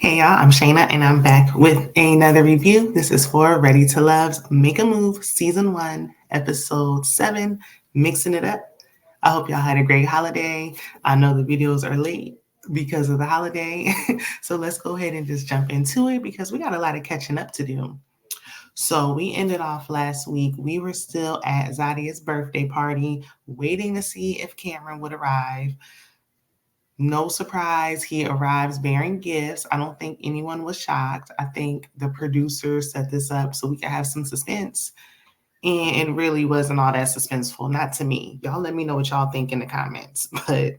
Hey y'all, I'm Shayna and I'm back with another review. This is for Ready to Love's Make a Move Season 1, Episode 7, Mixing It Up. I hope y'all had a great holiday. I know the videos are late because of the holiday. So let's go ahead and just jump into it because we got a lot of catching up to do. So we ended off last week. We were still at Zadia's birthday party, waiting to see if Cameron would arrive. No surprise, he arrives bearing gifts. I don't think anyone was shocked. I think the producers set this up so we could have some suspense. And it really wasn't all that suspenseful, not to me. Y'all let me know what y'all think in the comments. But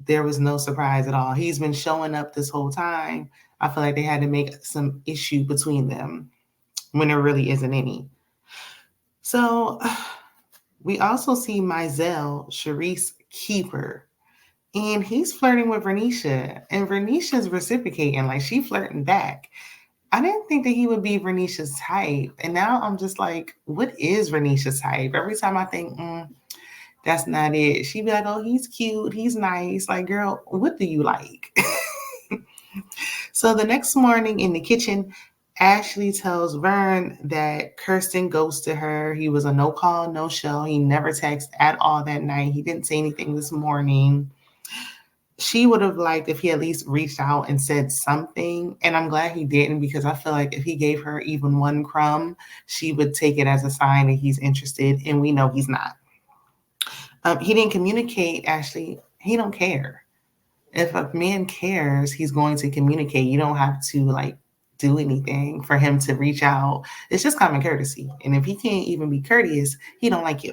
there was no surprise at all. He's been showing up this whole time. I feel like they had to make some issue between them when there really isn't any. So we also see Mizell, Sharice's keeper, and he's flirting with Vernisha, and Vernisha's reciprocating, like she flirting back. I didn't think that he would be Vernisha's type. And now I'm just like, what is Vernisha's type? Every time I think, that's not it. She'd be like, oh, he's cute. He's nice. Like, girl, what do you like? So the next morning in the kitchen, Ashley tells Vern that Cursen ghosted her. He was a no call, no show. He never texted at all that night. He didn't say anything this morning. She would have liked if he at least reached out and said something. And I'm glad he didn't because I feel like if he gave her even one crumb, she would take it as a sign that he's interested. And we know he's not. He didn't communicate, Ashley. He don't care. If a man cares, he's going to communicate. You don't have to like do anything for him to reach out. It's just common courtesy. And if he can't even be courteous, he don't like you.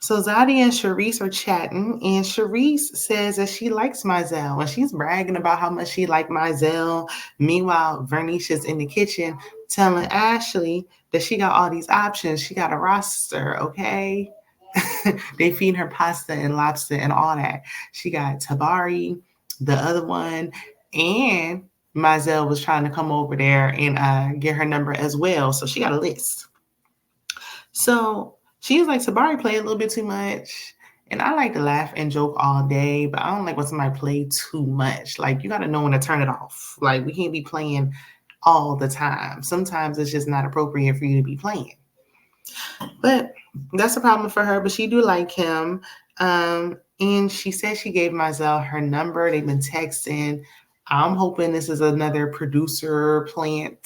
So Zadia and Sharice are chatting, and Sharice says that she likes Mizell, and she's bragging about how much she liked Mizell. Meanwhile, Vernisha's in the kitchen telling Ashley that she got all these options. She got a roster, okay? They feed her pasta and lobster and all that. She got Tabari, the other one, and Mizell was trying to come over there and get her number as well. So she got a list. So she's like, Tabari play a little bit too much. And I like to laugh and joke all day, but I don't like when somebody play too much. Like, you got to know when to turn it off. Like, we can't be playing all the time. Sometimes it's just not appropriate for you to be playing. But that's a problem for her, but she do like him. And she said she gave Mizell her number. They've been texting. I'm hoping this is another producer plant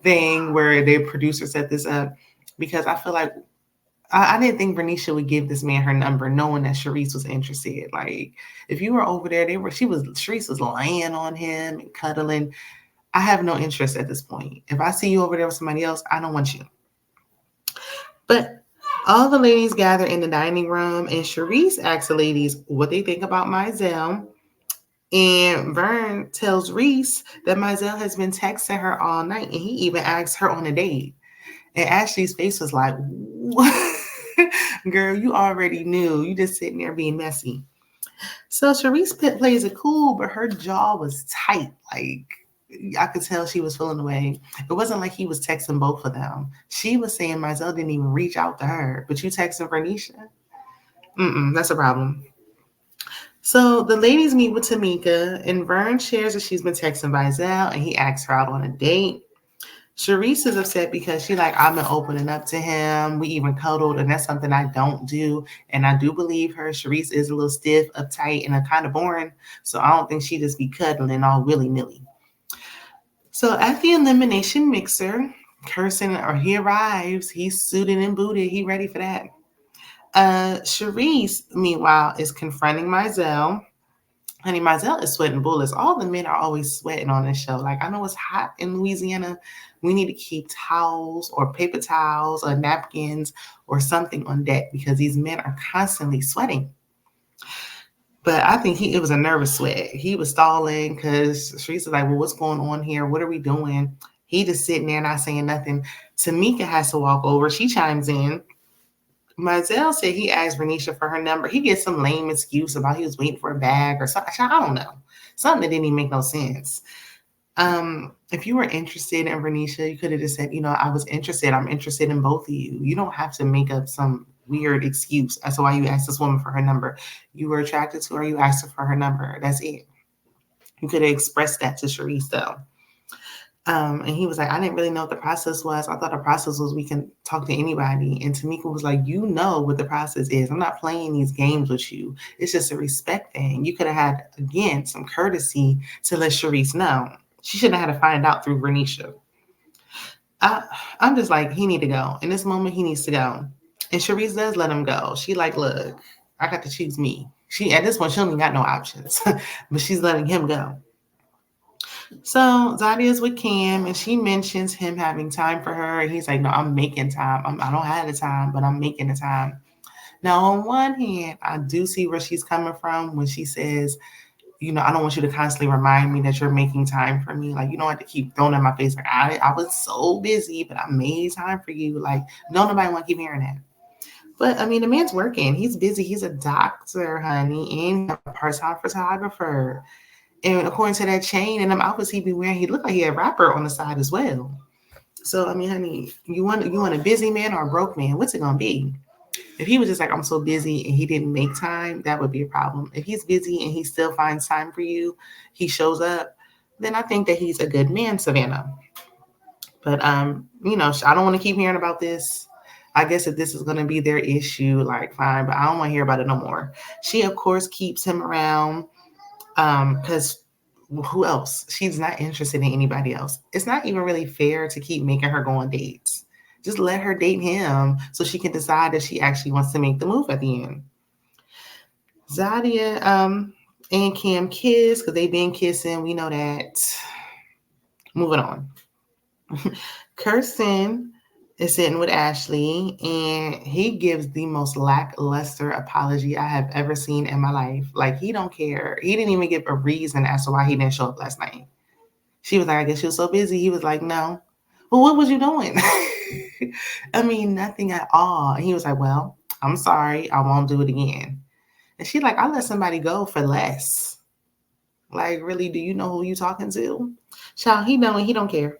thing where the producer set this up because I feel like I didn't think Vernisha would give this man her number, knowing that Sharice was interested. Like, if you were over there, Sharice was laying on him and cuddling. I have no interest at this point. If I see you over there with somebody else, I don't want you. But all the ladies gather in the dining room, and Sharice asks the ladies what they think about Mizell. And Vern tells Reese that Mizell has been texting her all night, and he even asked her on a date. And Ashley's face was like, what? Girl, you already knew. You just sitting there being messy. So Sharice plays it cool, but her jaw was tight. Like, I could tell she was feeling away. It wasn't like he was texting both of them. She was saying Mizell didn't even reach out to her, but you texting Vernisha? That's a problem. So the ladies meet with Tamika, and Vern shares that she's been texting Mizell, and he asks her out on a date. Sharice is upset because she like, I've been opening up to him. We even cuddled, and that's something I don't do. And I do believe her. Sharice is a little stiff, uptight, and kind of boring. So I don't think she just be cuddling all willy-nilly. So at the elimination mixer, he arrives. He's suited and booted. He ready for that. Sharice, meanwhile, is confronting Mizell. Honey, Mizell is sweating bullets. All the men are always sweating on this show. Like, I know it's hot in Louisiana. We need to keep towels or paper towels or napkins or something on deck because these men are constantly sweating. But I think it was a nervous sweat. He was stalling because Sharice was like, well, what's going on here? What are we doing? He just sitting there not saying nothing. Tamika has to walk over. She chimes in. Mizell said he asked Vernisha for her number. He gets some lame excuse about he was waiting for a bag or something. I don't know. Something that didn't even make no sense. If you were interested in Vernisha, you could have just said, I was interested. I'm interested in both of you. You don't have to make up some weird excuse as to why you asked this woman for her number. You were attracted to her. You asked her for her number. That's it. You could have expressed that to Sharice though. And he was like, I didn't really know what the process was. I thought the process was we can talk to anybody. And Tamika was like, you know what the process is. I'm not playing these games with you. It's just a respect thing. You could have had, again, some courtesy to let Sharice know. She shouldn't have had to find out through Renisha. I'm just like, he need to go. In this moment, he needs to go. And Sharice does let him go. She like, look, I got to choose me. She at this point, she don't even got no options. But she's letting him go. So Zadia's with Cam, and she mentions him having time for her. And he's like, no, I'm making time. I don't have the time, but I'm making the time. Now, on one hand, I do see where she's coming from when she says, you know, I don't want you to constantly remind me that you're making time for me. Like, you don't have to keep throwing in my face. Like, I was so busy, but I made time for you. Like, don't nobody want to keep hearing that. But I mean, the man's working. He's busy. He's a doctor, honey, and a part-time photographer. And according to that chain and them outfits he be wearing, he looked like he had a rapper on the side as well. So I mean, honey, you want a busy man or a broke man? What's it gonna be? If he was just like, I'm so busy and he didn't make time, that would be a problem. If he's busy and he still finds time for you, he shows up, then I think that he's a good man, Savannah. But you know, I don't want to keep hearing about this. I guess if this is going to be their issue, like fine, but I don't want to hear about it no more. She of course keeps him around because who else? She's not interested in anybody else. It's not even really fair to keep making her go on dates. Just let her date him so she can decide if she actually wants to make the move at the end. Zadia and Cam kiss because they've been kissing. We know that. Moving on. Cursen is sitting with Ashley and he gives the most lackluster apology I have ever seen in my life. Like, he don't care. He didn't even give a reason as to why he didn't show up last night. She was like, I guess she was so busy. He was like, no. Well, what was you doing? I mean, nothing at all. And he was like, well, I'm sorry. I won't do it again. And she like, I let somebody go for less. Like, really, do you know who you talking to? Child, he know and he don't care.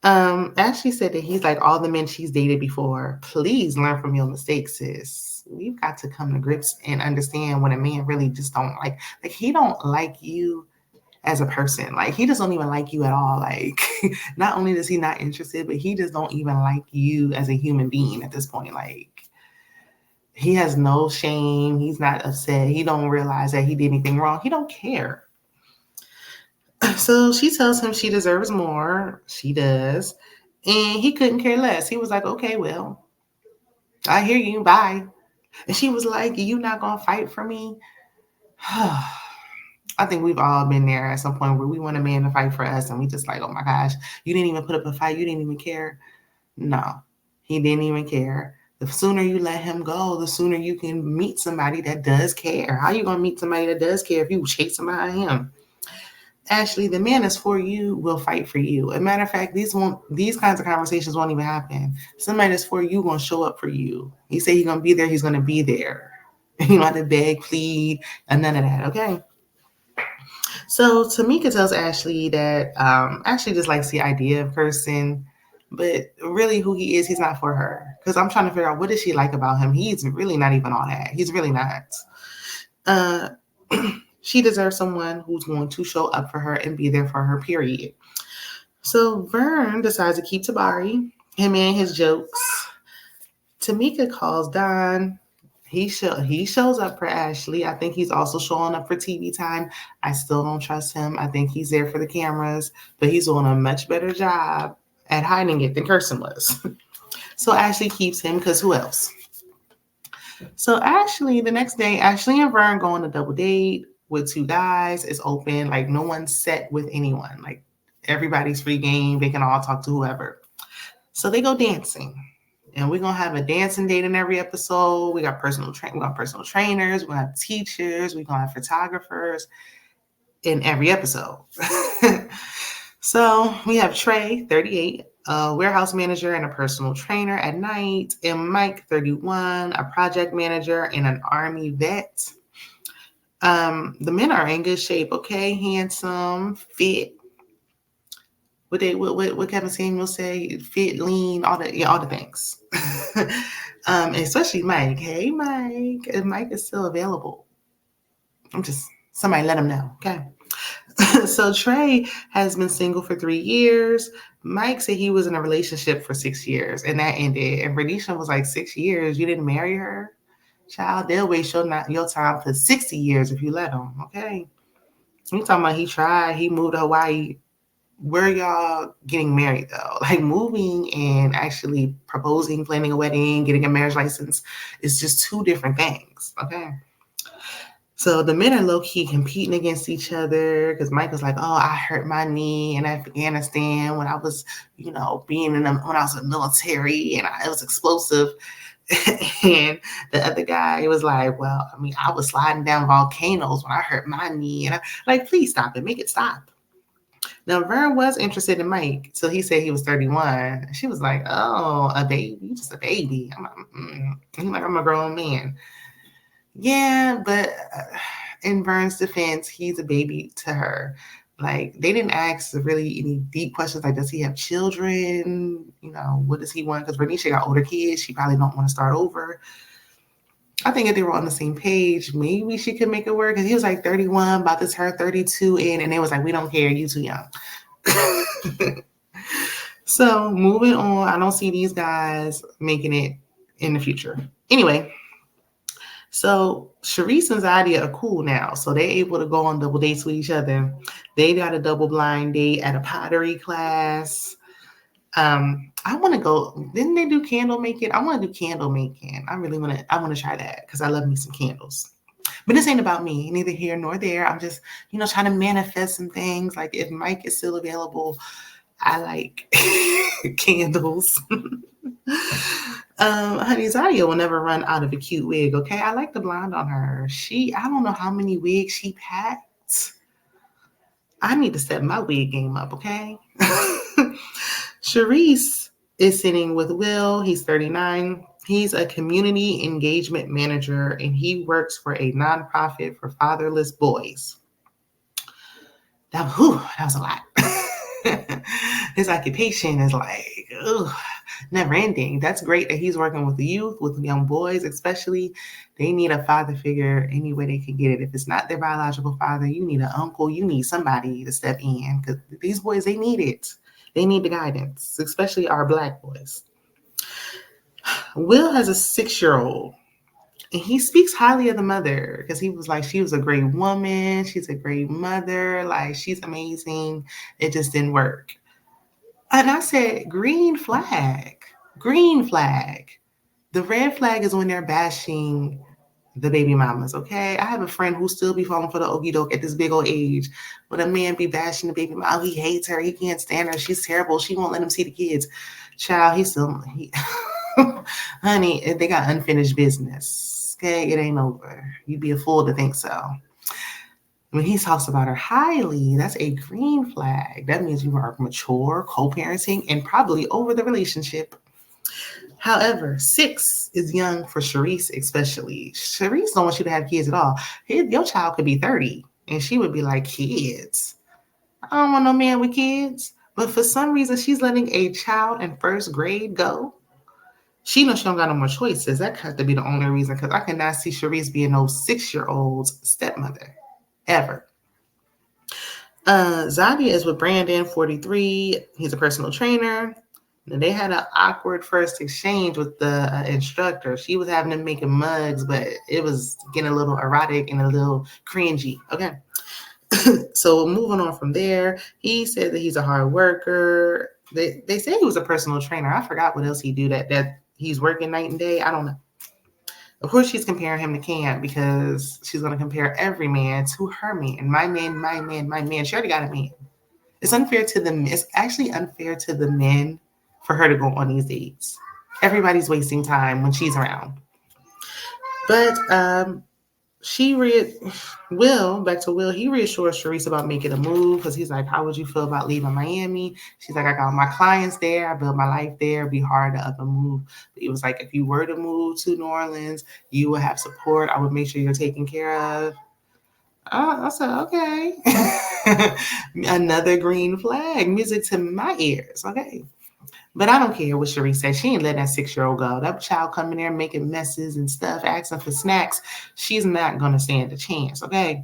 Ashley said that he's like all the men she's dated before. Please learn from your mistakes, sis. We've got to come to grips and understand when a man really just don't like he don't like you as a person. Like, he just don't even like you at all. Like, not only does he not interested, but he just don't even like you as a human being at this point. Like, he has no shame. He's not upset. He don't realize that he did anything wrong. He don't care. So she tells him she deserves more. She does. And he couldn't care less. He was like, okay, well, I hear you. Bye. And she was like, you not going to fight for me? I think we've all been there at some point where we want a man to fight for us. And we just like, oh my gosh, you didn't even put up a fight. You didn't even care. No, he didn't even care. The sooner you let him go, the sooner you can meet somebody that does care. How you going to meet somebody that does care if you chasing behind him? Ashley, the man that's for you will fight for you. As a matter of fact, these kinds of conversations won't even happen. Somebody that's for you gonna show up for you. He say he's gonna be there, he's gonna be there. You don't have to beg, plead, and none of that, okay? So Tamika tells Ashley that Ashley just likes the idea of Cursen, but really who he is, he's not for her. Because I'm trying to figure out what does she like about him. He's really not even all that. He's really not. She deserves someone who's going to show up for her and be there for her, period. So Vern decides to keep Tabari, him and his jokes. Tamika calls Don. He shows up for Ashley. I think he's also showing up for TV time. I still don't trust him. I think he's there for the cameras, but he's doing a much better job at hiding it than Cursen was. So Ashley keeps him because who else? So Ashley, the next day, Ashley and Vern go on a double date with two guys. It's open. Like, no one's set with anyone. Like, everybody's free game. They can all talk to whoever. So they go dancing. And we're going to have a dancing date in every episode. We got personal trainers. We're going to have teachers. We're going to have photographers in every episode. So we have Trey, 38, a warehouse manager and a personal trainer at night, and Mike, 31, a project manager and an Army vet. The men are in good shape, okay? Handsome, fit. What Kevin Samuel say? Fit, lean, all the things. Especially Mike. Hey, Mike. If Mike is still available, somebody let him know, okay? So Trey has been single for 3 years. Mike said he was in a relationship for 6 years and that ended. And Radisha was like, 6 years? You didn't marry her? Child, they'll waste your time for 60 years if you let them, okay? I'm talking about he tried. He moved to Hawaii. Where y'all getting married though? Like moving and actually proposing, planning a wedding, getting a marriage license is just two different things, okay? So the men are low key competing against each other because Mike was like, "Oh, I hurt my knee in Afghanistan when I was, being when I was in the military, and it was explosive." And the other guy was like, "Well, I mean, I was sliding down volcanoes when I hurt my knee," and I like, "Please stop it, make it stop." Now Vern was interested in Mike, so he said he was 31. She was like, "Oh, a baby, you just a baby." I'm like, He's like, "I'm a grown man." Yeah, but in Vern's defense, he's a baby to her. Like, they didn't ask really any deep questions like, does he have children? What does he want? Because Renisha got older kids. She probably don't want to start over. I think if they were on the same page, maybe she could make it work. Because he was like 31, about to turn 32 and they was like, we don't care. You too young. So moving on, I don't see these guys making it in the future. Anyway, so Sharice and Zadia are cool now. So they're able to go on double dates with each other. They got a double blind date at a pottery class. I want to go. Didn't they do candle making? I want to do candle making. I want to try that because I love me some candles. But this ain't about me, neither here nor there. I'm just, trying to manifest some things. Like if Mike is still available, I like candles. Honey, Zadia will never run out of a cute wig, okay? I like the blonde on her. I don't know how many wigs she packed. I need to step my wig game up, okay? Sharice is sitting with Will. He's 39. He's a community engagement manager, and he works for a nonprofit for fatherless boys. That was a lot. His occupation is like, never ending. That's great that he's working with the youth, with young boys especially. They need a father figure any way they can get it. If it's not their biological father, you need an uncle. You need somebody to step in because these boys, they need it. They need the guidance, especially our Black boys. Will has a 6-year-old. And he speaks highly of the mother because he was like, she was a great woman. She's a great mother. Like, she's amazing. It just didn't work. And I said, green flag. Green flag. The red flag is when they're bashing the baby mamas, okay? I have a friend who still be falling for the okie doke at this big old age. When a man be bashing the baby mama, he hates her. He can't stand her. She's terrible. She won't let him see the kids. Child, honey, they got unfinished business. Okay, it ain't over. You'd be a fool to think so. When he talks about her highly, that's a green flag. That means you are mature, co-parenting, and probably over the relationship. However, 6 is young for Sharice, especially. Sharice don't want you to have kids at all. Your child could be 30, and she would be like, kids? I don't want no man with kids. But for some reason, she's letting a child in first grade go. She knows she don't got no more choices. That has to be the only reason, because I cannot see Sharice being no 6-year-old's stepmother, ever. Zadia is with Brandon, 43. He's a personal trainer. And they had an awkward first exchange with the instructor. She was having him making mugs, but it was getting a little erotic and a little cringy. Okay. So moving on from there, he said that he's a hard worker. They say he was a personal trainer. I forgot what else he do that he's working night and day. I don't know. Of course, she's comparing him to Cam because she's going to compare every man to her man. My man, my man, my man. She already got a man. It's unfair to them. It's actually unfair to the men for her to go on these dates. Everybody's wasting time when she's around. But back to Will, he reassures Sharice about making a move because he's like, how would you feel about leaving Miami? She's like, I got my clients there. I built my life there. It'd be hard to other move. But it was like, if you were to move to New Orleans, you would have support. I would make sure you're taken care of. I said, okay. Another green flag, music to my ears. Okay. But I don't care what Sharice said. She ain't letting that 6-year-old go. That child coming there making messes and stuff, asking for snacks. She's not going to stand a chance, okay?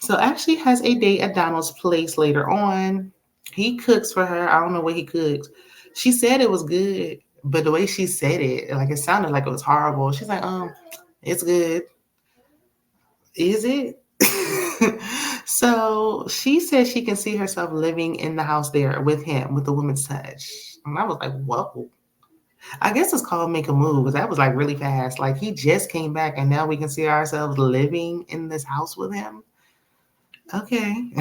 So Ashley has a date at Donald's place later on. He cooks for her. I don't know what he cooks. She said it was good, but the way she said it, like it sounded like it was horrible. She's like, it's good. Is it? So she said she can see herself living in the house there with him, with the woman's touch. And I was like, whoa. I guess it's called make a move because that was like really fast. Like he just came back and now we can see ourselves living in this house with him. Okay.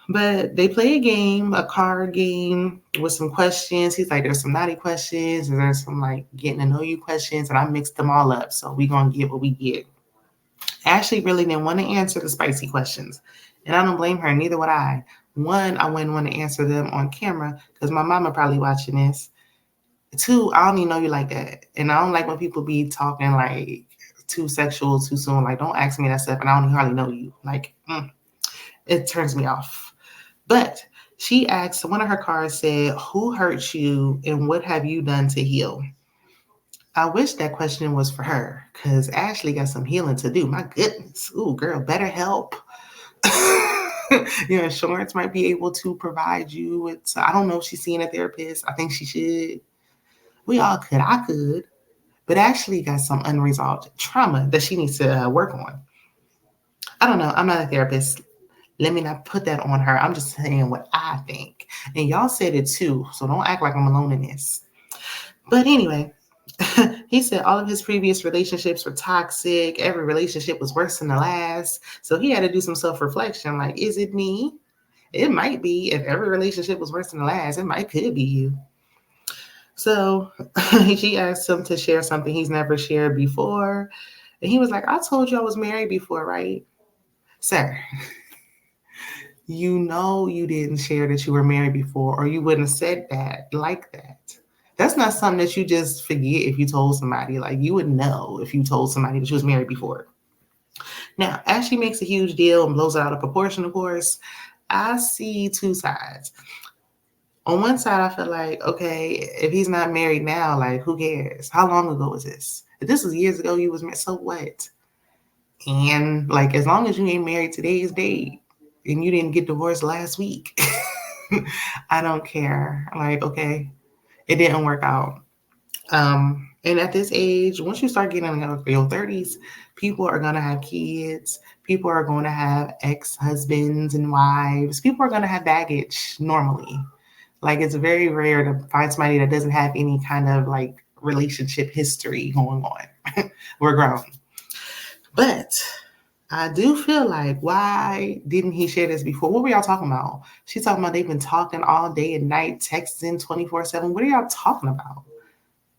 But they play a game, a card game with some questions. He's like, there's some naughty questions and there's some like getting to know you questions. And I mixed them all up. So we going to get what we get. Ashley really didn't want to answer the spicy questions. And I don't blame her, neither would I. One, I wouldn't want to answer them on camera because my mama probably watching this. Two, I don't even know you like that. And I don't like when people be talking like too sexual too soon. Like, don't ask me that stuff and I don't even hardly know you. Like, it turns me off. But she asked, one of her cards said, who hurt you and what have you done to heal? I wish that question was for her because Ashley got some healing to do. My goodness. Ooh, girl, better help. Your insurance might be able to provide you with, I don't know if she's seeing a therapist. I think she should. We all could. I could. But Ashley got some unresolved trauma that she needs to work on. I don't know. I'm not a therapist. Let me not put that on her. I'm just saying what I think. And y'all said it too. So don't act like I'm alone in this. But anyway, he said all of his previous relationships were toxic. Every relationship was worse than the last. So he had to do some self-reflection. Like, is it me? It might be. If every relationship was worse than the last, it could be you. So she asked him to share something he's never shared before. And he was like, I told you I was married before, right? Sir, you know you didn't share that you were married before, or you wouldn't have said that like that. That's not something that you just forget if you told somebody. Like, you would know if you told somebody that you was married before. Now, as she makes a huge deal and blows it out of proportion, of course, I see two sides. On one side, I feel like, okay, if he's not married now, like, who cares? How long ago was this? If this was years ago, you was married, so what? And, like, as long as you ain't married today's date and you didn't get divorced last week, I don't care. Like, okay, it didn't work out. And at this age, once you start getting in your 30s, people are going to have kids. People are going to have ex-husbands and wives. People are going to have baggage normally. Like, it's very rare to find somebody that doesn't have any kind of like relationship history going on. We're grown. But I do feel like, why didn't he share this before? What were y'all talking about? She's talking about they've been talking all day and night, texting 24/7. What are y'all talking about?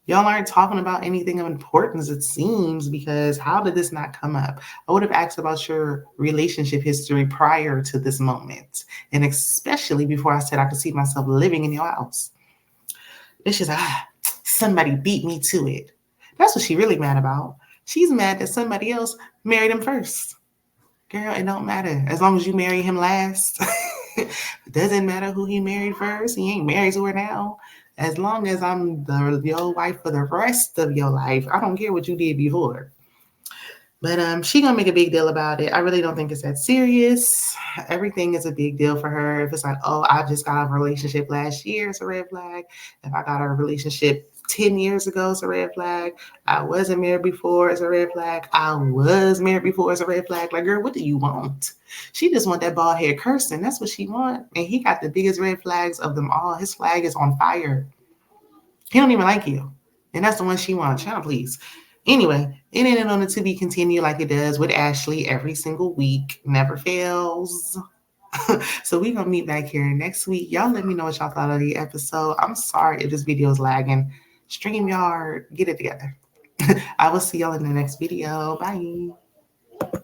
Y'all aren't talking about anything of importance, it seems, because how did this not come up? I would have asked about your relationship history prior to this moment, and especially before I said I could see myself living in your house. Then she's like, somebody beat me to it. That's what she's really mad about. She's mad that somebody else married him first. Girl, it don't matter. As long as you marry him last. It doesn't matter who he married first. He ain't married to her now. As long as I'm your wife for the rest of your life, I don't care what you did before. But she gonna make a big deal about it. I really don't think it's that serious. Everything is a big deal for her. If it's like, oh, I just got a relationship last year, it's a red flag. If I got a relationship 10 years ago, it's a red flag. I wasn't married before, it's a red flag. I was married before, it's a red flag. Like, girl, what do you want? She just want that bald head Cursen. That's what she want. And he got the biggest red flags of them all. His flag is on fire. He don't even like you. And that's the one she wants. Child, please. Anyway, it ended on the to be continued like it does with Ashley every single week. Never fails. So we're going to meet back here next week. Y'all let me know what y'all thought of the episode. I'm sorry if this video is lagging. StreamYard, get it together. I will see y'all in the next video. Bye.